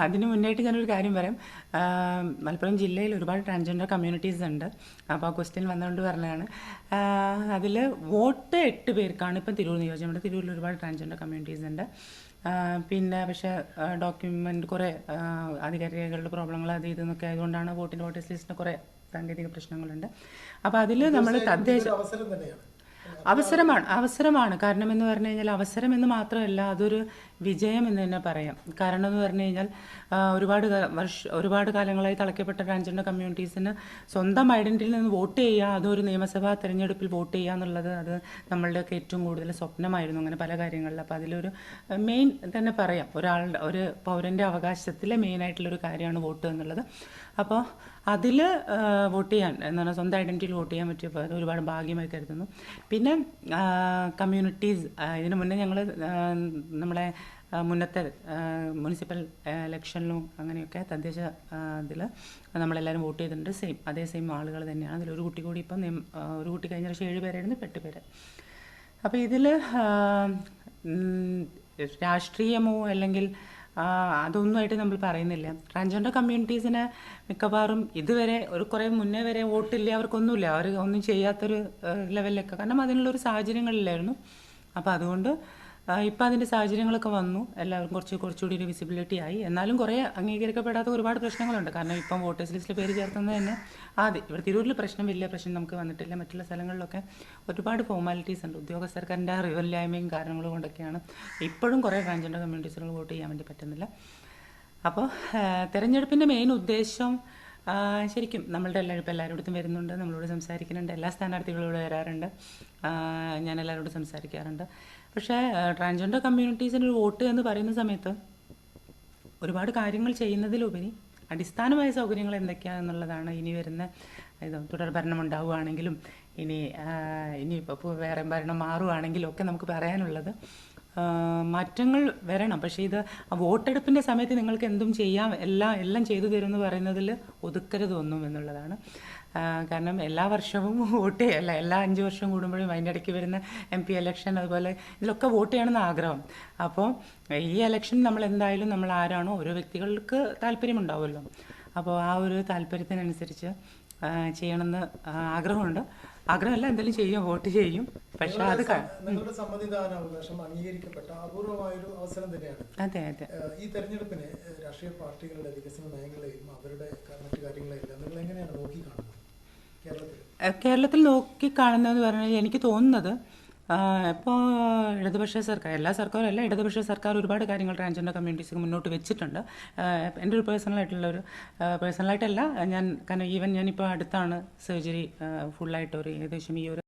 അതിന് മുന്നായിട്ട് ഞാനൊരു കാര്യം പറയാം. മലപ്പുറം ജില്ലയിൽ ഒരുപാട് ട്രാൻസ്ജെൻഡർ കമ്മ്യൂണിറ്റീസ് ഉണ്ട്. അപ്പോൾ ആ ക്വസ്റ്റ്യൻ വന്നുകൊണ്ട് പറഞ്ഞതാണ്. അതിൽ വോട്ട് 8 പേർക്കാണ് ഇപ്പം തിരൂർ നിയോജകമണ്ഡലം. തിരൂരിൽ ഒരുപാട് ട്രാൻസ്ജെൻഡർ കമ്മ്യൂണിറ്റീസ് ഉണ്ട്. പിന്നെ പക്ഷേ ഡോക്യുമെൻ്റ് കുറേ അധികാരികളുടെ പ്രോബ്ലങ്ങൾ അത് ഇതെന്നൊക്കെ ആയതുകൊണ്ടാണ് വോട്ടേഴ്സ് ലിസ്റ്റിന് കുറേ സാങ്കേതിക പ്രശ്നങ്ങളുണ്ട്. അപ്പോൾ അതിൽ നമ്മൾ അവസരമാണ്. കാരണം എന്ന് പറഞ്ഞു കഴിഞ്ഞാൽ അവസരം എന്ന് മാത്രമല്ല, അതൊരു വിജയം എന്ന് തന്നെ പറയാം. കാരണം എന്ന് പറഞ്ഞു കഴിഞ്ഞാൽ ഒരുപാട് കാലങ്ങളായി തളയ്ക്കപ്പെട്ട ട്രാൻസ്ജെൻഡർ കമ്മ്യൂണിറ്റീസിന് സ്വന്തം ഐഡൻറ്റിറ്റിയിൽ നിന്ന് വോട്ട് ചെയ്യുക, അതൊരു നിയമസഭാ തെരഞ്ഞെടുപ്പിൽ വോട്ട് ചെയ്യുക എന്നുള്ളത് അത് നമ്മളുടെയൊക്കെ ഏറ്റവും കൂടുതൽ സ്വപ്നമായിരുന്നു അങ്ങനെ പല കാര്യങ്ങളിൽ. അപ്പോൾ അതിലൊരു മെയിൻ തന്നെ പറയാം, ഒരു പൗരൻ്റെ അവകാശത്തിലെ മെയിനായിട്ടുള്ളൊരു കാര്യമാണ് വോട്ട് എന്നുള്ളത്. അപ്പോൾ അതിൽ വോട്ട് ചെയ്യാൻ എന്താണ് സ്വന്തം ഐഡൻറ്റിറ്റിയിൽ വോട്ട് ചെയ്യാൻ പറ്റിയപ്പോൾ അത് ഒരുപാട് ഭാഗ്യമായി കരുതുന്നു. പിന്നെ കമ്മ്യൂണിറ്റീസ്, ഇതിനു മുന്നേ ഞങ്ങൾ നമ്മളെ മുന്നത്തെ മുനിസിപ്പൽ ഇലക്ഷനിലും അങ്ങനെയൊക്കെ തദ്ദേശ ഇതിൽ നമ്മളെല്ലാവരും വോട്ട് ചെയ്തിട്ടുണ്ട്. അതേ സെയിം ആളുകൾ തന്നെയാണ്. അതിലൊരു കുട്ടി കൂടി ഇപ്പം ഒരു കുട്ടി കഴിഞ്ഞ വർഷം 7 പേരായിരുന്നു, 8 പേര്. അപ്പോൾ ഇതിൽ രാഷ്ട്രീയമോ അല്ലെങ്കിൽ അതൊന്നുമായിട്ട് നമ്മൾ പറയുന്നില്ല. ട്രാൻസ്ജെൻഡർ കമ്മ്യൂണിറ്റീസിന് മിക്കവാറും ഇതുവരെ കുറേ മുന്നേ വരെ വോട്ടില്ല, അവർക്കൊന്നുമില്ല, അവർ ഒന്നും ചെയ്യാത്തൊരു ലെവലിലൊക്കെ, കാരണം അതിനുള്ളൊരു സാഹചര്യങ്ങളില്ലായിരുന്നു. അപ്പോൾ അതുകൊണ്ട് ഇപ്പം അതിൻ്റെ സാഹചര്യങ്ങളൊക്കെ വന്നു, എല്ലാവർക്കും കുറച്ചുകൂടി ഒരു വിസിബിലിറ്റി ആയി. എന്നാലും കുറേ അംഗീകരിക്കപ്പെടാത്ത ഒരുപാട് പ്രശ്നങ്ങളുണ്ട്. കാരണം ഇപ്പം വോട്ടേഴ്സ് ലിസ്റ്റിൽ പേര് ചേർത്തുന്നത് തന്നെ ഇവിടെ തിരൂരിൽ വലിയ പ്രശ്നം നമുക്ക് വന്നിട്ടില്ല. മറ്റുള്ള സ്ഥലങ്ങളിലൊക്കെ ഒരുപാട് ഫോർമാലിറ്റീസ് ഉണ്ട്. ഉദ്യോഗസ്ഥർക്കാരുടെ അറിവില്ലായ്മയും കാരണങ്ങൾ കൊണ്ടൊക്കെയാണ് ഇപ്പോഴും കുറേ ട്രാൻസ്ജെൻഡർ കമ്മ്യൂണിറ്റീസുകൾ വോട്ട് ചെയ്യാൻ വേണ്ടി പറ്റുന്നില്ല. അപ്പോൾ തെരഞ്ഞെടുപ്പിൻ്റെ മെയിൻ ഉദ്ദേശം ശരിക്കും നമ്മളുടെ എല്ലാവരോടും വരുന്നുണ്ട്, നമ്മളോട് സംസാരിക്കുന്നുണ്ട്, എല്ലാ സ്ഥാനാർത്ഥികളോട് വരാറുണ്ട്, ഞാൻ എല്ലാവരോടും സംസാരിക്കാറുണ്ട്. പക്ഷേ ട്രാൻസ്ജെൻഡർ കമ്മ്യൂണിറ്റീസിന് വോട്ട് എന്ന് പറയുന്ന സമയത്ത് ഒരുപാട് കാര്യങ്ങൾ ചെയ്യുന്നതിലുപരി അടിസ്ഥാനമായ സൗകര്യങ്ങൾ എന്തൊക്കെയാണെന്നുള്ളതാണ് ഇനി വരുന്ന തുടർ ഭരണം ഉണ്ടാവുകയാണെങ്കിലും ഇനിയിപ്പോൾ വേറെ ഭരണം മാറുകയാണെങ്കിലും ഒക്കെ നമുക്ക് പറയാനുള്ളത് മാറ്റങ്ങൾ വരണം. പക്ഷേ ഇത് വോട്ടെടുപ്പിൻ്റെ സമയത്ത് നിങ്ങൾക്ക് എന്തും ചെയ്യാം, എല്ലാം ചെയ്തു തരുമെന്ന് പറയുന്നതിൽ ഒതുക്കരുത് ഒന്നും എന്നുള്ളതാണ്. കാരണം എല്ലാ വർഷവും വോട്ട് ചെയ്യല്ല, എല്ലാ 5 വർഷം കൂടുമ്പോഴും അതിൻ്റെ ഇടയ്ക്ക് വരുന്ന MP ഇലക്ഷൻ, അതുപോലെ ഇതിലൊക്കെ വോട്ട് ചെയ്യണമെന്ന് ആഗ്രഹം. അപ്പോൾ ഈ ഇലക്ഷൻ നമ്മൾ ആരാണോ, ഓരോ വ്യക്തികൾക്ക് താല്പര്യമുണ്ടാവുമല്ലോ. അപ്പോൾ ആ ഒരു താല്പര്യത്തിനനുസരിച്ച് ചെയ്യണമെന്ന് ആഗ്രഹമുണ്ട്. ആഗ്രഹമല്ല, എന്തെങ്കിലും ചെയ്യും, വോട്ട് ചെയ്യും. പക്ഷെ അത് സമ്മതിദാനാവകാശം അംഗീകരിക്കപ്പെട്ട അപൂർവമായൊരു അവസരം തന്നെയാണ്. അതെ. ഈ തെരഞ്ഞെടുപ്പിന് രാഷ്ട്രീയ പാർട്ടികളുടെ വികസന നയങ്ങളെയും അവരുടെ മറ്റു കാര്യങ്ങളെയും നിങ്ങൾ എങ്ങനെയാണ് നോക്കിക്കാണുന്നത് കേരളത്തിൽ നോക്കിക്കാണുന്നതെന്ന് പറഞ്ഞാൽ എനിക്ക് തോന്നുന്നത് ഇപ്പോൾ ഇടതുപക്ഷ സർക്കാർ, എല്ലാ സർക്കാരും അല്ല, ഇടതുപക്ഷ സർക്കാർ ഒരുപാട് കാര്യങ്ങൾ ട്രാൻസ്ജെൻഡർ കമ്മ്യൂണിറ്റീസിന് മുന്നോട്ട് വെച്ചിട്ടുണ്ട്. എൻ്റെ ഒരു പേഴ്സണലായിട്ടല്ല, കാരണം ഞാനിപ്പോൾ അടുത്താണ് സർജറി ഫുള്ളായിട്ട് ഏകദേശം ഈ ഒരു